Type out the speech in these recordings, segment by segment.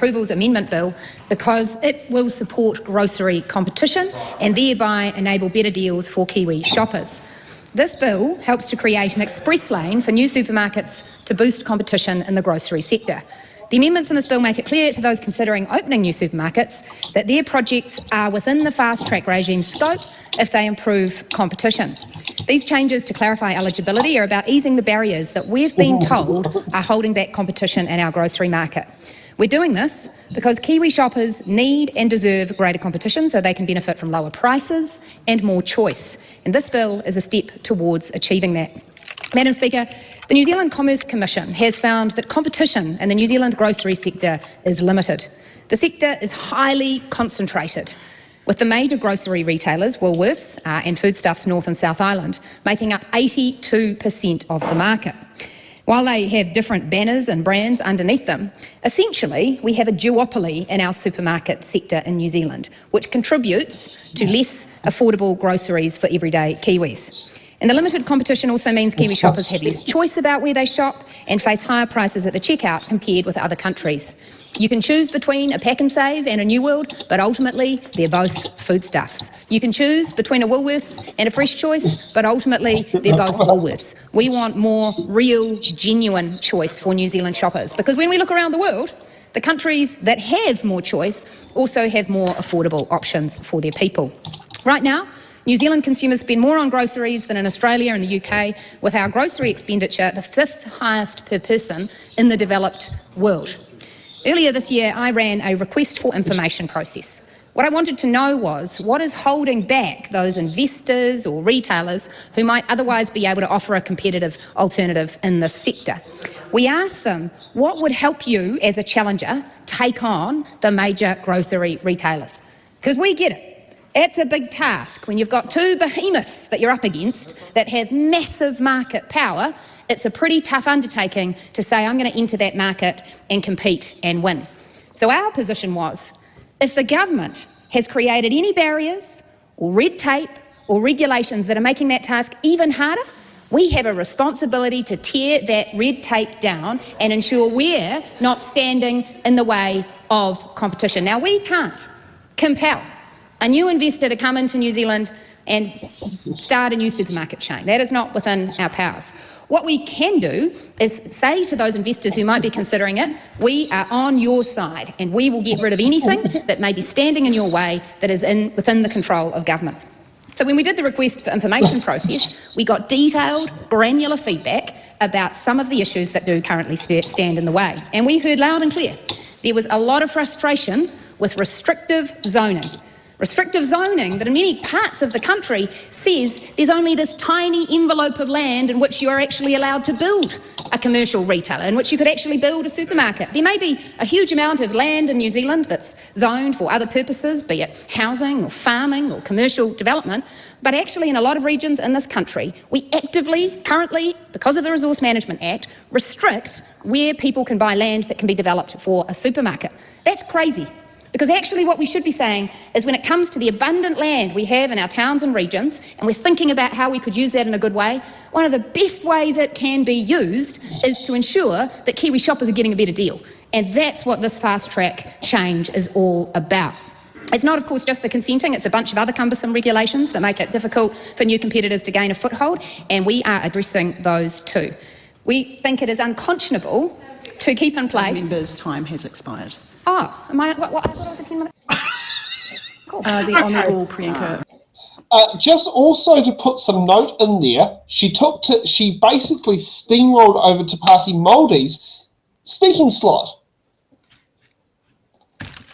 Approval's Amendment Bill because it will support grocery competition and thereby enable better deals for Kiwi shoppers. This bill helps to create an express lane for new supermarkets to boost competition in the grocery sector. The amendments in this bill make it clear to those considering opening new supermarkets that their projects are within the fast-track regime scope if they improve competition. These changes to clarify eligibility are about easing the barriers that we've been told are holding back competition in our grocery market. We're doing this because Kiwi shoppers need and deserve greater competition so they can benefit from lower prices and more choice. And this bill is a step towards achieving that. Madam Speaker, the New Zealand Commerce Commission has found that competition in the New Zealand grocery sector is limited. The sector is highly concentrated, with the major grocery retailers, Woolworths and Foodstuffs North and South Island, making up 82% of the market. While they have different banners and brands underneath them, essentially we have a duopoly in our supermarket sector in New Zealand, which contributes to less affordable groceries for everyday Kiwis. And the limited competition also means Kiwi shoppers have less choice about where they shop and face higher prices at the checkout compared with other countries. You can choose between a Pack and Save and a New World, but ultimately they're both foodstuffs. You can choose between a Woolworths and a Fresh Choice, but ultimately they're both Woolworths. We want more real, genuine choice for New Zealand shoppers, because when we look around the world, the countries that have more choice also have more affordable options for their people. Right now, New Zealand consumers spend more on groceries than in Australia and the UK, with our grocery expenditure the 5th highest per person in the developed world. Earlier this year, I ran a request for information process. What I wanted to know was what is holding back those investors or retailers who might otherwise be able to offer a competitive alternative in this sector. We asked them, what would help you as a challenger take on the major grocery retailers? Because we get it. It's a big task when you've got two behemoths that you're up against that have massive market power. It's a pretty tough undertaking to say, I'm going to enter that market and compete and win. So our position was, if the government has created any barriers or red tape or regulations that are making that task even harder, we have a responsibility to tear that red tape down and ensure we're not standing in the way of competition. Now, we can't compel a new investor to come into New Zealand and start a new supermarket chain. That is not within our powers. What we can do is say to those investors who might be considering it, we are on your side and we will get rid of anything that may be standing in your way that is within the control of government. So when we did the request for information process, we got detailed, granular feedback about some of the issues that do currently stand in the way. And we heard loud and clear. There was a lot of frustration with restrictive zoning. Restrictive zoning that in many parts of the country says there's only this tiny envelope of land in which you are actually allowed to build a commercial retailer, in which you could actually build a supermarket. There may be a huge amount of land in New Zealand that's zoned for other purposes, be it housing or farming or commercial development, but actually in a lot of regions in this country, we actively, currently, because of the Resource Management Act, restrict where people can buy land that can be developed for a supermarket. That's crazy. Because actually what we should be saying is when it comes to the abundant land we have in our towns and regions, and we're thinking about how we could use that in a good way, one of the best ways it can be used is to ensure that Kiwi shoppers are getting a better deal. And that's what this fast-track change is all about. It's not, of course, just the consenting, it's a bunch of other cumbersome regulations that make it difficult for new competitors to gain a foothold, and we are addressing those too. We think it is unconscionable to keep in place... The member's time has expired. Oh, am I, what was it, 10 minutes? Cool. The Honourable Priyanka. Just also to put some note in there, she basically steamrolled over to Party Māori's speaking slot.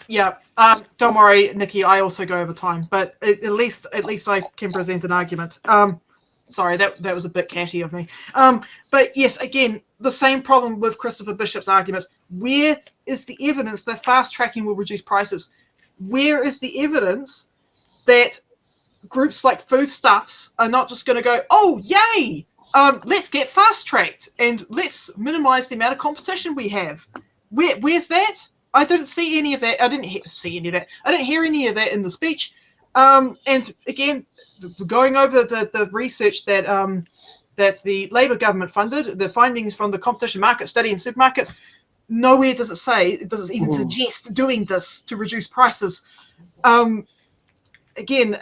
Yeah, don't worry, Nikki, I also go over time, but at least I can present an argument. Sorry, that was a bit catty of me. But yes, again, the same problem with Christopher Bishop's argument. Where is the evidence that fast tracking will reduce prices? Where is the evidence that groups like Foodstuffs are not just going to go, oh, yay, let's get fast tracked and let's minimize the amount of competition we have? Where's that? I didn't see any of that. I didn't see any of that. I didn't hear any of that in the speech. And again, going over the research that the Labour government funded, the findings from the competition market study in supermarkets, nowhere does it say, it doesn't even suggest doing this to reduce prices. Again,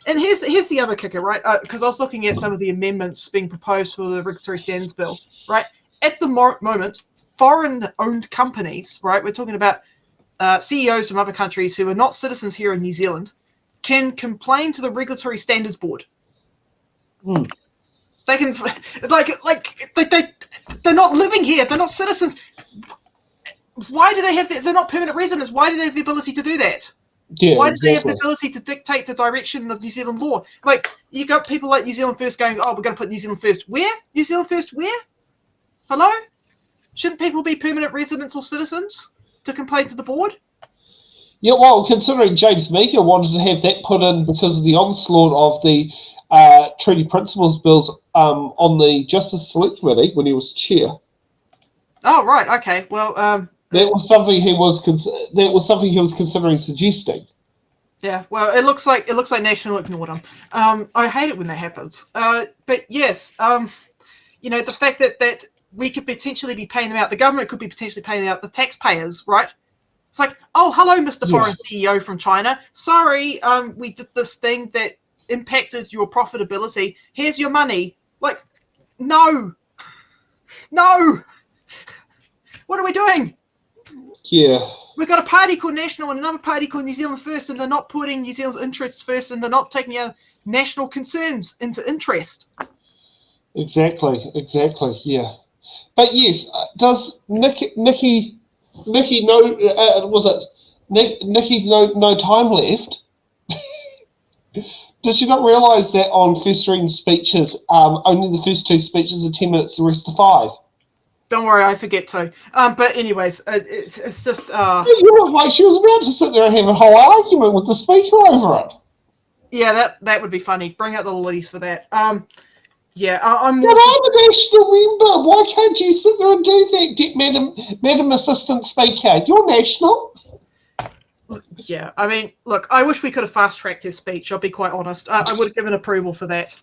and here's the other kicker, right? Because I was looking at some of the amendments being proposed for the Regulatory Standards Bill, right? At the moment, foreign-owned companies, right? We're talking about CEOs from other countries who are not citizens here in New Zealand can complain to the Regulatory Standards Board. They can, they're not living here. They're not citizens. Why do they have? They're not permanent residents. Why do they have the ability to do that? Yeah, Why do they have the exactly. ability to dictate the direction of New Zealand law? Like, you got people like New Zealand First going, oh, we're going to put New Zealand First. Where? New Zealand First where? Hello? Shouldn't people be permanent residents or citizens to complain to the board? Yeah, well, considering James Meeker wanted to have that put in because of the onslaught of the treaty principles bills on the Justice Select Committee when he was chair. Oh, right. Okay. Well, that was something he was considering suggesting. Yeah, well, it looks like National ignored him. I hate it when that happens. But yes, the fact that we could potentially be paying them out, the government could be potentially paying out the taxpayers, right? It's like, oh, hello, Mr. Foreign CEO from China. Sorry, we did this thing that impacted your profitability. Here's your money. Like, no. What are we doing? Yeah. We've got a party called National and another party called New Zealand First, and they're not putting New Zealand's interests first, and they're not taking our national concerns into interest. Exactly, yeah. But yes, does Nikki know, Nikki no time left? Did she not realise that on first reading speeches, only the first two speeches are 10 minutes, the rest are 5? Don't worry, I forget to. But anyways, it's just... she was about to sit there and have a whole argument with the speaker over it. Yeah, that would be funny. Bring out the lollies for that. I'm... But I'm a national member. Why can't you sit there and do that, Madam Assistant Speaker? You're national. Yeah, I mean, look, I wish we could have fast-tracked his speech, I'll be quite honest. I would have given approval for that.